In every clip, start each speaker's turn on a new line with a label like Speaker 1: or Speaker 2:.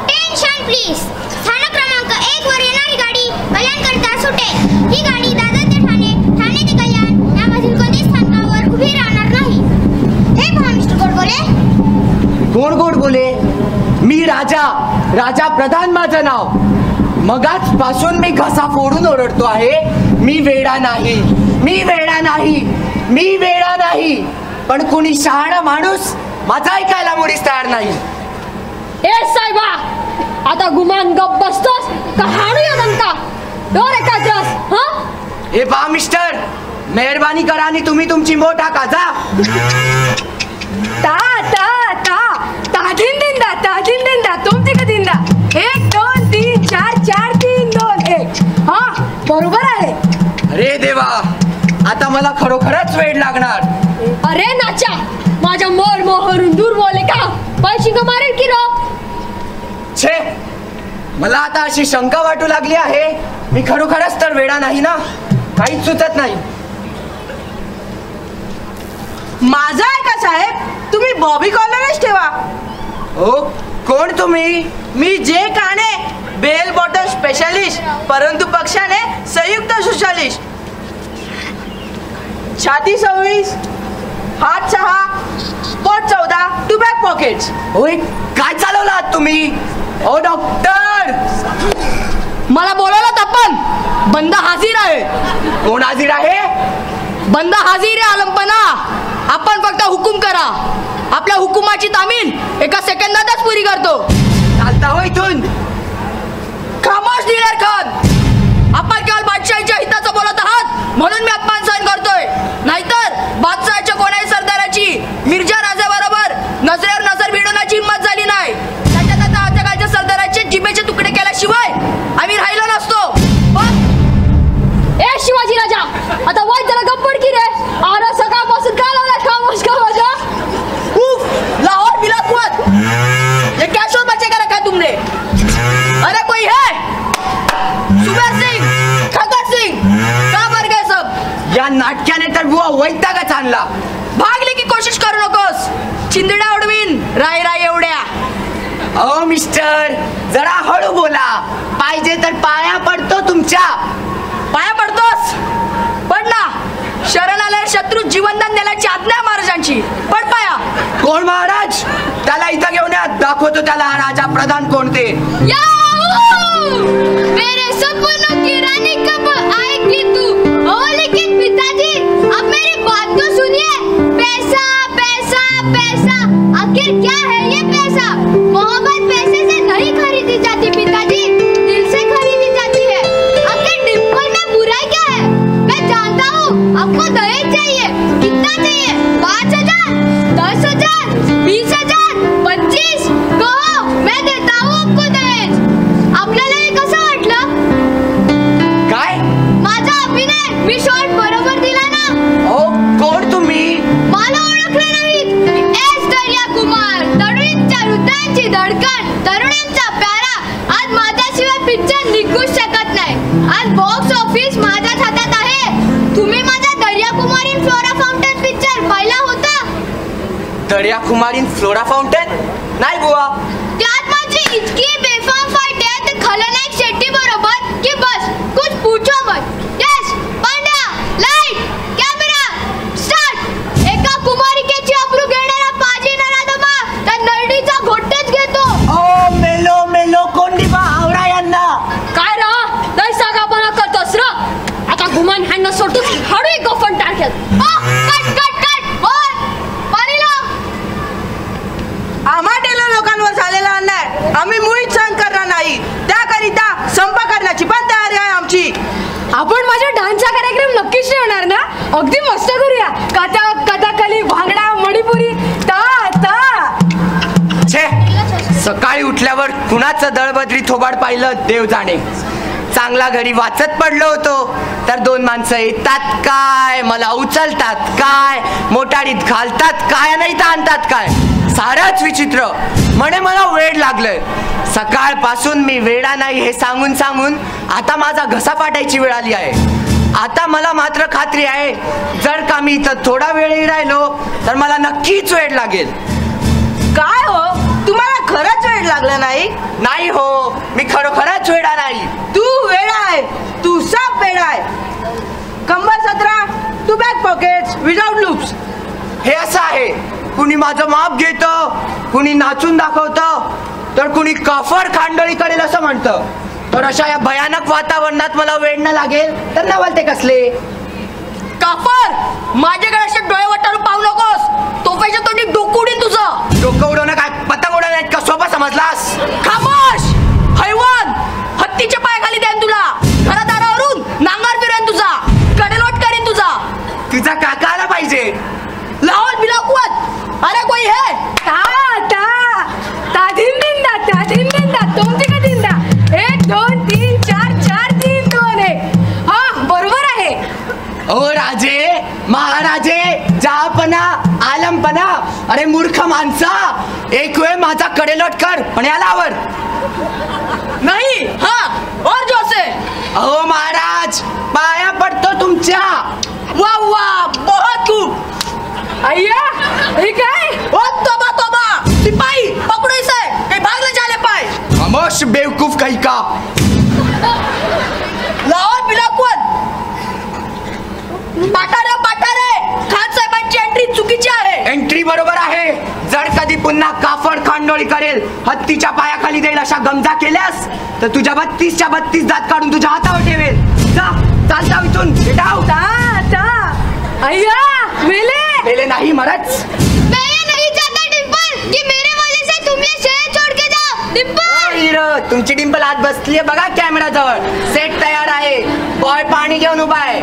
Speaker 1: Tension please. स्थानक क्रमांक 1 वर येणारी गाडी कल्याणकरिता सुटेल. ही गाडी दादर ते ठाणे, ठाणे ते कल्याण यामधील कोणत्याही स्थानकावर उभी राहणार नाही. हे पहा मिस्टर गोडबोले.
Speaker 2: कोण गोडबोले? मी राजा प्रधान माझं नाव. मगाच पासून मी घसा फोडून ओरडतो आहे, मी वेडा नाही. पण कुणी शहाणा माणूस माझा ऐकायला मुळीच तयार नाही.
Speaker 3: ए साहेबा, आता गुमान गप बसतोस का हाणूया दंका? डोर एकाग्रस. हा
Speaker 2: हे पहा मिस्टर, मेहरबानी करा आणि तुम्ही तुमची मोठ टाका जा.
Speaker 3: ताजीन दिंदा तुमची का दिंदा? 1 2 3 4 4 3 2 1. हा बरोबर आहे.
Speaker 2: अरे देवा, आता मला खरोखरच वेळ लागणार.
Speaker 3: अरे नाचा, माझ्या मोहरून दूर बोले का? पैशी का मारेल की रो?
Speaker 2: छे, मला आता अशी शंका वाटू लागली आहे, मी खरोखरच तर वेडा नाही ना, काहीच सुचत नाही.
Speaker 4: माझा आहे का साहेब? तुम्ही बॉबी कॉलरच ठेवा.
Speaker 2: ओ, कोण तुम्ही?
Speaker 4: मी जे काणे, बेल बॉटम स्पेशलिस्ट, परंतु पक्षाने संयुक्त सोशलिस्ट. छाती 26, हात 6, पोट 14, टू बॅक पॉकेट्स.
Speaker 2: ओय, काय चालवलात तुम्ही? ओ डॉक्टर,
Speaker 3: मला बोलवलं आपण. बंद हाजीर आहे.
Speaker 2: कोण हाजीर आहे?
Speaker 3: बंद हाजीर आहे आलमपणा. आपण फक्त हुकूम करा. आपल्या हुकुमाची तामील एका सेकंदातच पुरी करतो.
Speaker 2: चालता हो इथून.
Speaker 3: खामोश दिलेर खान, आपण केवळ बादशाहीच्या हिताचं बोलत आहात म्हणून मी अपमान सहन करतोय. नाहीतर बादशाहच्या कोणाही सरदाराची मिर्झा राजाबरोबर नजरेवर नजर भिडवण्याची हिंमत झाली नाही. त्याच्यात आता कालच्या सरदाराचे जिभेचे तुकडे केल्याशिवाय आम्ही राहिलो नसतो. ए शिवाजी राजा, आता वाईट जरा गप्पड की रे. आला सकाळपासून काय लावला खामोश का माझा? लाहौर बिला कुवत, ये क्या शोर बचे का रखा तुमने? अरे कोई है? सुबेर सिंह, खकर सिंह, कहाँ मर गए सब?
Speaker 2: या नाटकाने तर बुवा वैतागच आणला.
Speaker 3: भागली की कोशिश करू नकोस. चिंदड्या उडवीन राय एवढ्या.
Speaker 2: अहो मिस्टर, जरा हळू बोला. पाहिजे तर पाया पडतो तुमच्या.
Speaker 3: पाया पडतोस? पड ना. शरण आलेल्या शत्रू जीवनदान देण्याची आज्ञा महाराजांची. पड पाया.
Speaker 2: कोण महाराज? त्याला इथं घेऊन या, दाखवतो त्याला राजा प्रधान कोणते.
Speaker 1: मेरे सपनों की रानी कब आएगी तू? ओ लेकिन पिताजी, अब मेरी बात तो सुनिए. पैसा पैसा पैसा, आखिर क्या है ये पैसा? मोहब्बत पैसे से नहीं खरीदी जाती पिताजी, दिल से खरीदी जाती है. आखिर डिंपल में बुराई क्या है? मैं जानता हूँ आपको दहेज चाहिए. कितना चाहिए? 5,000, 10,000, 20,000, 25? कहो, मैं देता हूँ आपको दहेज. आपल्याला हे कसं वाटलं?
Speaker 2: काय?
Speaker 1: माझा अभिनय मी शॉट बरोबर दिला ना?
Speaker 2: ओ, कोण तुम्ही?
Speaker 1: मला ओळखलं नाही? एस दर्या कुमार, तरुणींच्या हृदयांची धडकन, तरुणांचा प्यारा. आज माझ्याशिवाय पिक्चर निघूच शकत नाही. आज बॉक्स ऑफिस माझ्याच हातात आहे. तुम्ही माझा दर्या कुमारीन फ्लोरा फाउंटेन पिक्चर पाहिला होता?
Speaker 2: दर्या कुमारीन फ्लोरा फाउंटेन? नाही बुवा.
Speaker 1: त्यात माझी इतकी बेफाम फाईट आहे ते खलनायक शेट्टी बरोबर की बस कुछ पूछो मत. Yes Pandya, light, camera, start. एका कुमारिकेची अब्रू घेणारा पाजी नराधमा त्या नरडीचा घोटच घेतो.
Speaker 2: ओ मेलो कोंडी आवरा यांना.
Speaker 3: काय रा लय सागापणा करतोस र. आता गुमान ह्यांना सोडतोस हाडू गफन टाकेल.
Speaker 1: कट बोल पाणी लाव.
Speaker 4: आम्हा टेलो लोकांवर झालेला अन्याय आम्ही मुळीच सहन करणार नाही. त्याकरिता संप करण्याची पण तयारी आहे आमची.
Speaker 3: आपण माझ्या डान्सचा कार्यक्रम नक्कीच ठेवणार ना? अगदी मस्त करूया. कथकली, भांगडा, मणिपुरी.
Speaker 2: छे, सकाळी उठल्यावर कुणाचं दळबद्री थोबाड पाहिलं देव जाणे. चांगला घरी वाचत पडलो होतो तर 2 माणसं येतात काय, मला उचलतात काय, मोटारीत घालतात काय, नाही तर आणतात काय. सारच विचित्र. म्हणे मला वेड लागलंय. सकाळपासून मी वेडा नाही हे सांगून आता माझा घसा फाटायची वेळ आली आहे. आता मला मात्र खात्री आहे, जर का मी इथं थोडा वेळ राहिलो तर मला नक्कीच वेळ लागेल.
Speaker 4: काय हो, तुम्हाला खरंच वेळ लागला नाही?
Speaker 2: नाही हो, मी खरोखरच वेडा नाही.
Speaker 4: तू वेडा आहे, तू साप वेडा आहे. कंबर सतरा, two back pockets without loops.
Speaker 2: हे असं आहे, कुणी माझं माप घेतं, कुणी नाचून दाखवतं, तर कुणी काफर खांडोळी करेल असं म्हणतं. तर अशा या भयानक वातावरणात मला वेळ न लागेल तर नवल ते कसले.
Speaker 3: काफर, माझ्याकडे असे डोळे वाटारून पाहू नकोस. तोफाच्या तोंडी डोकं उडीन तुझं.
Speaker 2: डोकं उडवणं काय पतंग उडवणं का सोपं समजलास?
Speaker 3: खामोश हैवान, हत्तीच्या पायाखाली द्यान तुला. घरादारावरून नांगर फिरेन तुझा, कडेलोट करीन तुझा.
Speaker 2: तिचा काका आला पाहिजे.
Speaker 3: लावल बिलाकुवत. अरे कोई है?
Speaker 5: ता दिंदा तुमची का दिंदा 1 2 3 4 4 3 2 1. हा बरोबर आहे.
Speaker 2: ओ राजे महाराजे जहापना आलमपना. अरे मूर्ख माणसा, एक वेळ माझा कडेलोट कर पण याला आवर.
Speaker 3: नहीं. हाँ और जो से.
Speaker 2: अहो महाराज, पाया पडतो तुमच्या.
Speaker 3: वाह वाह, बहुत खूब.
Speaker 5: अय्या हे काय?
Speaker 3: ओ तोबा तोबा, सिपाही पकड़ो इसे, कहीं भाग न जाले पाए.
Speaker 2: खामोश बेवकूफ काही का.
Speaker 3: लावल बिलाकुवत. पाठारे खान साहेबांची एंट्री चुकीची आहे.
Speaker 2: एंट्री बरोबर आहे. जर कधी पुन्हा काफड खांडोळी करेल, हत्तीच्या पायाखाली देईल अशा गमजा केल्यास तर तुझ्या 32च्या 32 दात काढून तुझ्या हातावर ठेवेल. जा चाल जाऊ इथून.
Speaker 5: अय्या मेले
Speaker 2: नाही मरच.
Speaker 1: मैं ये नहीं चाहता डिम्पल कि मेरे वजह से तुम ये शहर छोड़ के जाओ. डिम्पल,
Speaker 2: तुमची डिंपल आत बसलीये बघा कॅमेरा जवळ. सेट तयार आहे, बॉय पाणी घेऊन उभा आहे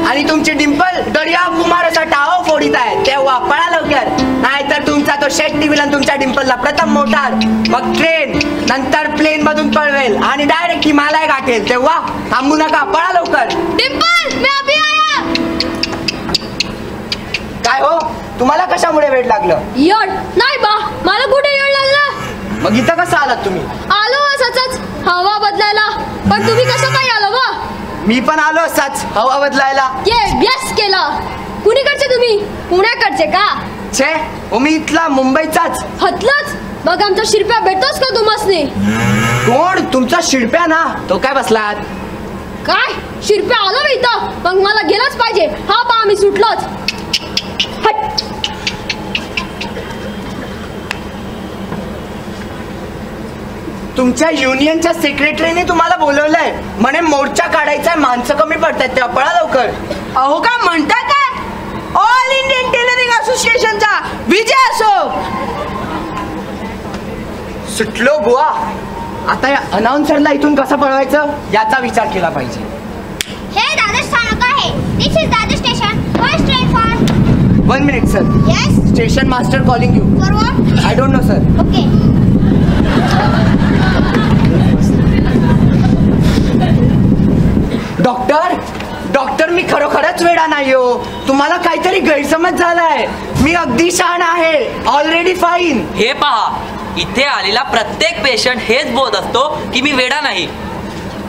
Speaker 2: आणि तुमची डिंपल दर्या कुमार असा टाव फोडीत आहे. तेव्हा पळा लवकर, नाहीतर तुमचा तो शेट टिव्हीला तुमच्या डिंपलला प्रथम मोटार, मग ट्रेन, नंतर प्लेन मधून पळवेल आणि डायरेक्ट हिमालय गाठेल. तेव्हा थांबू नका, पळा लवकर.
Speaker 1: डिम्पल मैं अभी आया.
Speaker 2: काय हो, तुम्हाला कशामुळे वेळ लागलं?
Speaker 1: येड नाही बा, मला कुठे येड लागला.
Speaker 2: मग इथं कसं आलात तुम्ही?
Speaker 1: आलो असंच हवा बदलायला. पण तुम्ही कसं काय आलो बा?
Speaker 2: मी पण आलो असाच हवा बदलायला.
Speaker 1: ये व्यस केला. कुणीकडचे तुम्ही? पुण्याकडचे का?
Speaker 2: छे, मी इथला मुंबईचाच.
Speaker 1: हतलच. मग आमचा शिरप्या भेटतोच का तुम्हासने?
Speaker 2: कोण? तुमचा शिरप्या ना. तो काय बसलात?
Speaker 1: काय शिरप्या आलो बा इथं, मग मला गेलंच पाहिजे. हा पा आम्ही सुटलोच. हट.
Speaker 2: तुमच्या युनियनच्या सेक्रेटरीने तुम्हाला बोलवलंय म्हणे मोर्चा काढायचा, माणसं कमी पडतात तेव्हा पळा लवकर.
Speaker 4: अहो का म्हणता काय? ऑल इंडियन टेलरिंग असोसिएशनचा विजय असो.
Speaker 2: सुटलो बुवा. आता या अनाउन्सरला इथून कसं पळवायचं याचा विचार केला पाहिजे.
Speaker 1: हे दादर स्थानक आहे. This is Dadar station. First train for.
Speaker 2: 1 minute sir.
Speaker 1: Yes.
Speaker 2: Station master calling you.
Speaker 1: For what?
Speaker 2: I don't know sir.
Speaker 1: Okay.
Speaker 2: Doctor मी खरोखरच वेडा नाही हो. तुम्हाला काहीतरी गैरसमज झालाय. मी अगदी शहाण आहे, ऑलरेडी फाईन.
Speaker 6: हे पहा, इथे आलेला प्रत्येक पेशंट हेच बोलत असतो की मी वेडा नाही.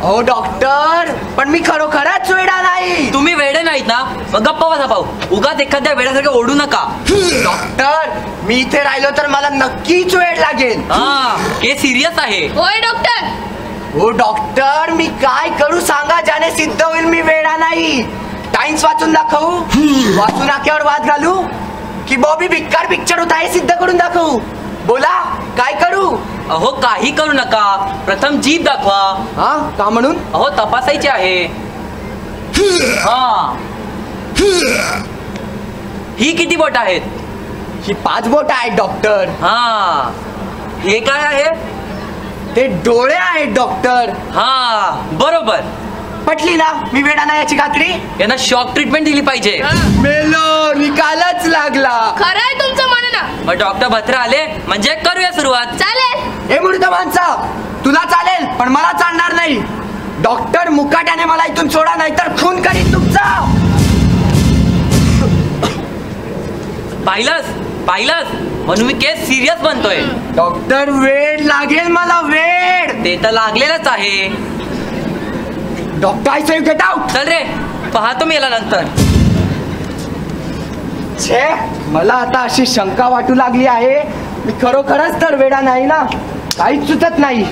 Speaker 2: हो डॉक्टर, पण मी खरोखरच वेडा नाही.
Speaker 6: तुम्ही वेडे नाहीत ना, मग गप्पा बसा पाहू. उगाच एखाद्या वेड्यासारखं ओढू नका.
Speaker 2: डॉक्टर, मी इथे राहिलो तर मला नक्कीच वेळ लागेल.
Speaker 6: हा, हे सिरियस आहे.
Speaker 1: होय डॉक्टर.
Speaker 2: हो डॉक्टर, मी काय करू सांगा ज्याने सिद्ध होईल मी वेडा नाही. टाइम्स वाचून दाखवू? वाचून नाक्यावर वाद घालू की बॉबी भिक्कार पिक्चर होता हे सिद्ध करून दाखवू? बोला, काय करू?
Speaker 6: अहो काही करू नका, प्रथम जीभ दाखवा.
Speaker 2: हा का म्हणून?
Speaker 6: अहो तपासायचे आहे. हा, ही किती बोट आहेत?
Speaker 2: ही 5 बोट आहेत डॉक्टर.
Speaker 6: हा, हे काय आहे?
Speaker 2: ते डोळे आहेत डॉक्टर.
Speaker 6: हा बरोबर.
Speaker 2: पटली ना मी वेडा नाही याची खात्री?
Speaker 6: यांना शॉक ट्रीटमेंट दिली पाहिजे.
Speaker 2: मेलो, निकालच लागला.
Speaker 1: खरं आहे तुमचं म्हणणं.
Speaker 6: मग डॉक्टर भत्रा आले म्हणजे करूया सुरुवात.
Speaker 1: चालेल.
Speaker 2: हे मूर्ख माणसा, तुला चालेल पण मला चालणार नाही. डॉक्टर मुकाट्याने मला इथून सोडा, नाही तर खून करीन तुमचा.
Speaker 6: पाहिलंच म्हणून मी केस सिरियस बनतोय.
Speaker 2: डॉक्टर वेळ लागेल मला, वेळ.
Speaker 6: ते तर लागलेलंच आहे.
Speaker 2: Doctor I say get out.
Speaker 6: चल रे. पाहतो मी याला नंतर.
Speaker 2: छे, मला आता अशी शंका वाटू लागली आहे, मी खरोखरच तर वेडा नाही ना. काहीच सुचत नाही.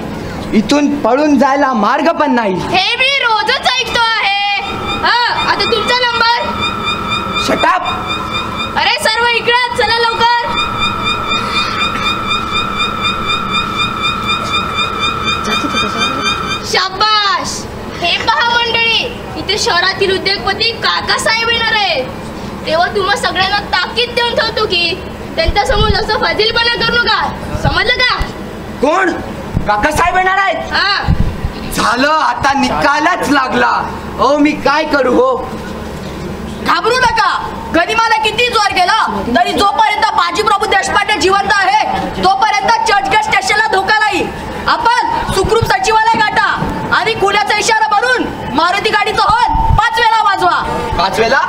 Speaker 2: इथून पळून जायला मार्ग पण नाही.
Speaker 1: हे मी रोजच ऐकतो आहे. हा, आता तुमचा नंबर.
Speaker 2: शटाप.
Speaker 1: अरे सर्व इकडे चला लवकर. शाबाश. हे पहा मंडळी, इथे शहरातील उद्योगपती काकासाहेब येणार आहेत. तेव्हा तुम्हा सगळ्यांना ताकीद देऊन ठेवतो की त्यांच्या समोर असं फाजीलपणा करू नका. समजलं का?
Speaker 2: कोण? काकासाहेब येणार आहेत?
Speaker 1: हा.
Speaker 2: झालं, आता निकालच लागला. ओ मी काय करू हो?
Speaker 3: घाबरू नका. कधी मला किती जोर केला तरी जोपर्यंत बाजीप्रभू देशपांडे जिवंत आहे तोपर्यंत चर्चगेट स्टेशनला धोका नाही. आपण सुखरूप सचिवालय गाठा आणि खुल्याचा इशारा भरून मारुती गाडीचं हॉर्न 5 वेळा वाजवा.
Speaker 2: 5 वेळा?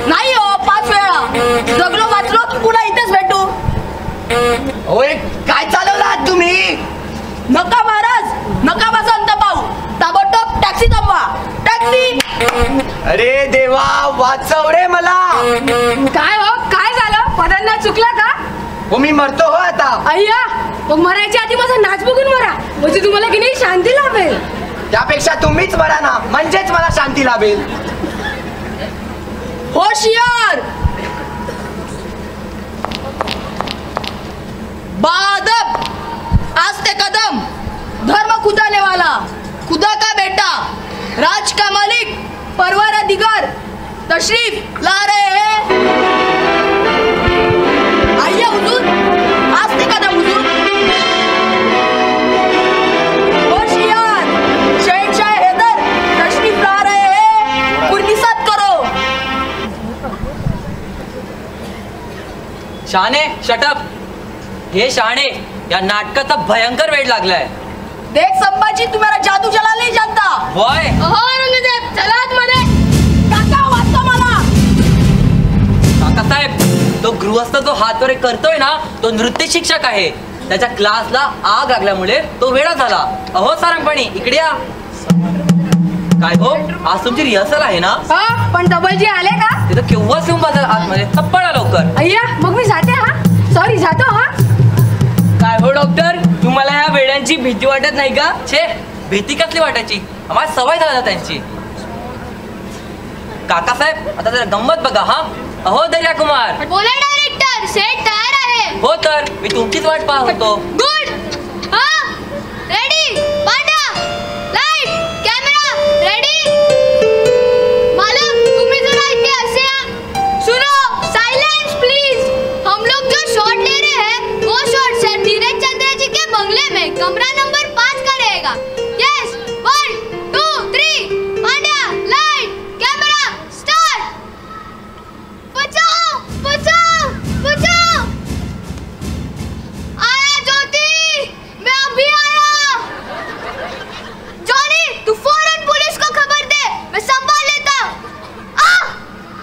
Speaker 3: नाही हो, 5 वेळा. जगलो वाचलो की पुन्हा इथेच भेटू.
Speaker 2: ओय, काय चालवलात तुम्ही?
Speaker 3: नका महाराज, नका बसंत पाहू. ताबडतोब टॅक्सी थांबवा. टॅक्सी.
Speaker 2: अरे देवा, वाचव रे मला.
Speaker 5: काय हो, काय झालं? पदांना चुकला का?
Speaker 2: हो मी मरतो हो आता.
Speaker 5: अय्या, मग मरायच्या आधी माझा नाच बघून मरा, म्हणजे तुम्हाला की नाही शांती लाभेल.
Speaker 2: त्यापेक्षा तुम्हीच मरा ना, म्हणजेच मला शांती लाभेल.
Speaker 3: होशियार. बादब आस्ते कदम, धर्म खुदाने वाला, खुदा का बेटा, राज का मालिक, परवर दिगार तशरीफ ला रहे हैं. आइए हुजूर, आस्ते कदम हुजूर. होशियार, शहंशाह हैदर तशरीफ ला रहे हैं. पुरनिसात करो.
Speaker 6: शहाणे, शटअप. हे शहाणे, या नाटकाचा भयंकर वेळ लागलाय.
Speaker 3: देख संभाजी, तुम्हाला जादू चला नाही जानता.
Speaker 6: वय
Speaker 1: हो रंगदेव, चला आतमध्ये.
Speaker 3: काका वाचता मला.
Speaker 6: काकासाहेब, तो गृहस्थ जो हातवरे करतोय ना, तो नृत्य शिक्षक आहे. त्याच्या क्लासला आग लागल्यामुळे तो वेडा झाला. अहो सारंगपाणी, इकडे या. काय हो, आज तुमची रिहर्सल आहे ना?
Speaker 5: हा, पण डबलजी आले का?
Speaker 6: तिथं केव्हाच येऊन बसा आतमध्ये. चप्पळा लवकर.
Speaker 5: अय्या, मग मी जाते. हा, सॉरी, जातो. हा.
Speaker 7: काय हो डॉक्टर, तुम्हाला ह्या वेड्यांची भीती वाटत नाही का?
Speaker 6: छे, भीती कसली वाटायची? आम्हाला सवय झाली त्यांची. काकासाहेब, आता जरा गंमत बघा. हा, अहो दर्या कुमार.
Speaker 1: बोला डायरेक्टर, सेट तयार आहे.
Speaker 6: हो तर मी तुमचीच वाट पाहत होतो.
Speaker 1: गुड. हा, ready. Pandya, light, camera, ready. मालूम, तुम्ही जरा इथे असे सुनो. Silence please. हम लोग जो शॉट ले रहे हैं वो शॉट सर धीरज चंद्र जी के बंगले में कमरा नंबर 5 का रहेगा. Yes, 1 2 3. Pandya, light, camera, start. बचाओ, बचाओ, बचाओ. आया ज्योति, मैं अभी आया. जॉनी, तू फौरन पुलिस को खबर दे, मैं संभाल लेता.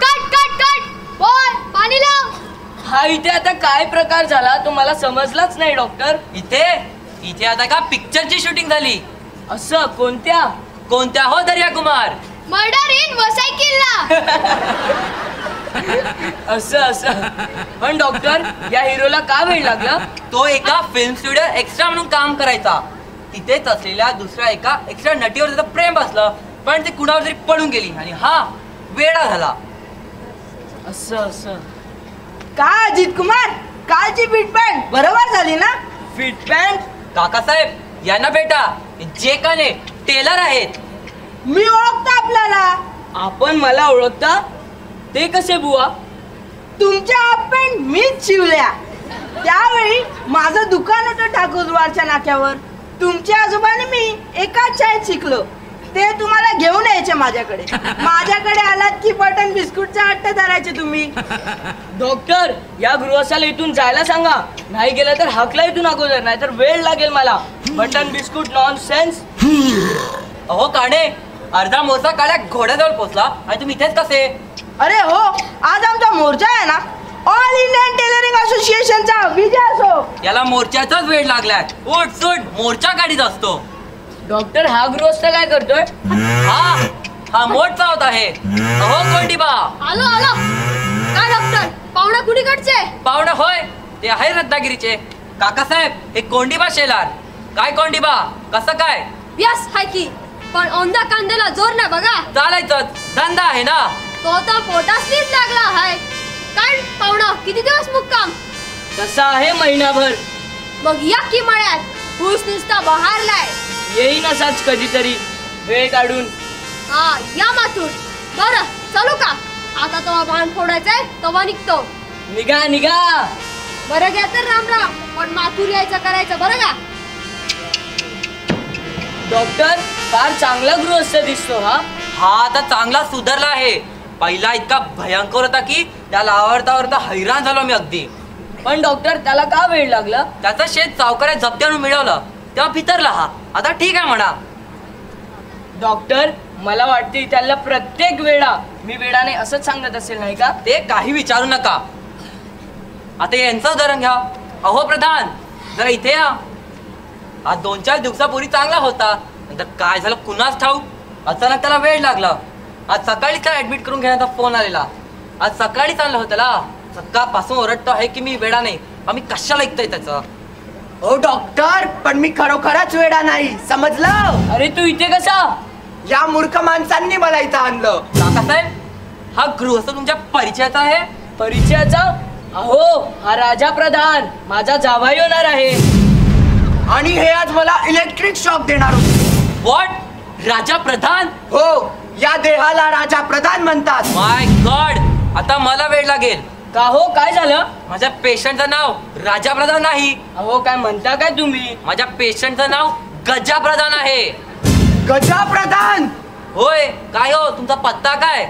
Speaker 1: Cut cut cut. बॉय, पाणी लाव.
Speaker 7: हा, इथे आता काय प्रकार झाला तो मला समजलाच नाही डॉक्टर.
Speaker 6: इथे आता का पिक्चरची शूटिंग झाली.
Speaker 7: असं कोणत्या?
Speaker 6: कोणत्या हो दर्या कुमार?
Speaker 1: मर्डर इन वसई किल्ला.
Speaker 7: असं असं. पण डॉक्टर, या हिरोला का वेळ लागला?
Speaker 6: तो एका फिल्म स्टुडिओ एक्स्ट्रा म्हणून काम करायचा. तिथेच असलेल्या दुसऱ्या एका एक्स्ट्रा नटीवर त्याचं प्रेम बसलं, पण ती कुणावर तरी पळून गेली आणि हा वेडा झाला.
Speaker 7: असं असं.
Speaker 4: का अजित कुमार, कालची फिटपॅन्ट बरोबर झाली ना?
Speaker 7: Fit pant?
Speaker 6: काकासाहेब, यांना बेटा जे काने टेलर आहेत.
Speaker 4: मी ओळखतो आपल्याला.
Speaker 7: आपण मला ओळखता? ते कसे बुवा?
Speaker 4: तुमच्या हाफ पॅन्ट मीच शिवल्या. त्यावेळी माझं दुकान होतं ठाकूरवाडच्या नाक्यावर. तुमच्या आजोबाने मी एकाच शाळेत शिकलो. ते तुम्हाला घेऊन यायचे माझ्याकडे आलात की बटन बिस्कुटचा हट्ट धरायचे तुम्ही.
Speaker 7: डॉक्टर, या गृहस्थाला इथून जायला सांगा. नाही गेलं तर हाकला इथून अगोदर, नाहीतर वेळ लागेल मला. Button biscuit nonsense.
Speaker 6: अहो काणे, अर्धा मोर्चा काळ्या घोड्याजवळ पोहोचला आणि तुम्ही इथेच कसे?
Speaker 4: अरे हो, आज आमचा मोर्चा आहे ना, ऑल इंडियन टेलरिंग असोसिएशनचा विजय असो.
Speaker 6: याला मोर्चाचाच वेळ लागलाय. उठ सुट मोर्चा गाडीत असतो.
Speaker 7: डॉक्टर, हा गृहस्थ काय करतोय?
Speaker 6: हा मोठ चावत आहे. अहो कोंडीबा.
Speaker 1: आलो आलो. काय डॉक्टर, पाहुणा कुणीकडचे?
Speaker 6: पाहुणे होय, ते आहे रत्नागिरीचे. काकासाहेब, हे कोंडीबा शेलार. काय कोंडीबा, कसं काय?
Speaker 1: यस हाय की, पण औंधा कांद्याला जोर ना बघा.
Speaker 6: चालायचंच, धंदा आहे ना.
Speaker 1: तो तर पोटास नीट लागला हाय. काय पाहुणा, किती दिवस मुक्काम?
Speaker 7: तसा आहे महिनाभर.
Speaker 1: मग या की मळ्यात, ऊस नुसता बहारलाय.
Speaker 7: येईन असाच कधीतरी वेळ काढून.
Speaker 1: हा या माथूर. बरं चालू का? आता तो बाण फोडायचाय, तवा निघतो.
Speaker 7: निघा निघा.
Speaker 1: बरं घ्या तर राम राम, पण माथूर यायचं करायचं बरं का?
Speaker 7: डॉक्टर, फार चांगला गृहस्थ दिसतो हा.
Speaker 6: हा आता चांगला सुधारला आहे. पहिला इतका भयंकर होता की त्याला आवडता हैराण झालो मी अगदी.
Speaker 7: पण डॉक्टर, त्याला का वेळ लागला?
Speaker 6: त्याचं शेत सावकाऱ्या जप्त्यानं मिळवलं तेव्हा भितरला हा. आता ठीक आहे म्हणा.
Speaker 7: डॉक्टर, मला वाटते त्याला प्रत्येक वेळा मी वेळा नाही असंच सांगत असेल नाही का?
Speaker 6: ते काही विचारू नका. आता यांचं उदाहरण घ्या. अहो प्रधान, जरा इथे या. आज 2-4 दिवसापूर्वी चांगला होता, नंतर काय झालं कुणाच ठाऊक, अचानक त्याला वेळ लागला. आज सकाळीच त्याला ऍडमिट करून घेण्याचा फोन आलेला. आज सकाळीच आणलं होतं त्याला. सकाळपासून ओरडतो आहे की मी वेडा नाही. आम्ही कशाला ऐकतोय त्याचं?
Speaker 2: हो डॉक्टर, पण मी खरोखरच वेडा नाही, समजलं?
Speaker 7: अरे तू इथे कसा?
Speaker 2: या मूर्ख माणसांनी मला इथं आणलं.
Speaker 6: काकासाहेब, हा गृहस्थ तुमच्या परिचयाचा आहे?
Speaker 7: परिचयाचा? अहो, हा राजा प्रधान माझा जावाई होणार आहे.
Speaker 2: आणि हे आज मला इलेक्ट्रिक शॉक देणार होते.
Speaker 6: व्हॉट? राजा प्रधान?
Speaker 2: हो, या देहाला राजा प्रधान म्हणतात.
Speaker 6: माय गॉड, आता मला वेळ लागेल.
Speaker 7: का हो, काय झालं?
Speaker 6: माझ्या पेशंटचं नाव राजा प्रधान नाही.
Speaker 7: अहो, काय म्हणता काय तुम्ही?
Speaker 6: माझ्या पेशंटचं नाव गजा प्रधान आहे.
Speaker 2: गजा प्रधान?
Speaker 6: होय. काय हो, तुमचा पत्ता काय?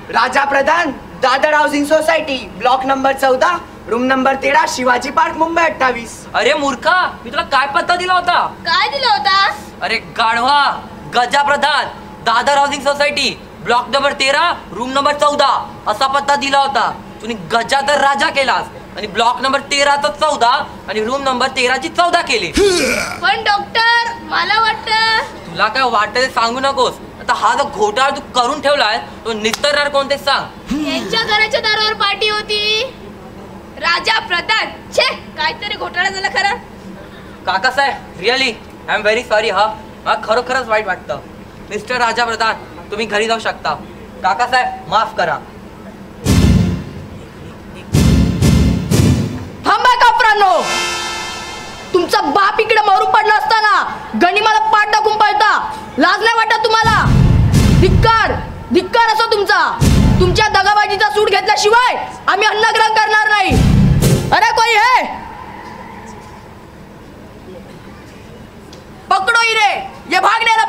Speaker 2: Raja Pradhan, Dadar housing society, block number 14, room number 13, Shivaji park, Mumbai 28.
Speaker 6: अरे मूर्खा, मी तुला काय पत्ता दिला होता?
Speaker 1: काय दिलं होता?
Speaker 6: अरे गाढवा, Gaja Pradhan, Dadar housing society, block number 13, room number 14 असा पत्ता दिला होता. तुम्ही गजा तर राजा केलास आणि ब्लॉक नंबर 13चा 14 आणि रूम नंबर 13ची 14 केली.
Speaker 1: पण डॉक्टर, मला वाटतं.
Speaker 6: तुला काय वाटतं ते सांगू नकोस. आता हा जो घोटाळा तू करून ठेवलाय तो निस्तरणार कोणते सांग.
Speaker 1: यांच्या घराच्या दारावर पार्टी होती. राजा प्रधान, छे, काहीतरी घोटाळा झाला खरं.
Speaker 6: Kakasaheb, really I am very sorry. हा मला खरोखरच वाईट वाटतं. मिस्टर राजा प्रधान, तुम्ही घरी जाऊ शकता. काकासाहेब, माफ करा.
Speaker 3: थांबा कापरांनो. तुमचा बाप इकडे मरून पडला असताना गणी मला पाठ टाकून पळता. लाज नाही वाटत तुम्हाला? धिक्कार, धिक्कार असो तुमचा. तुमच्या दगाबाजीचा सूट घेतल्याशिवाय आम्ही अन्नग्रहण करणार नाही. अरे कोई है? पकडो इरे, ये भागने ना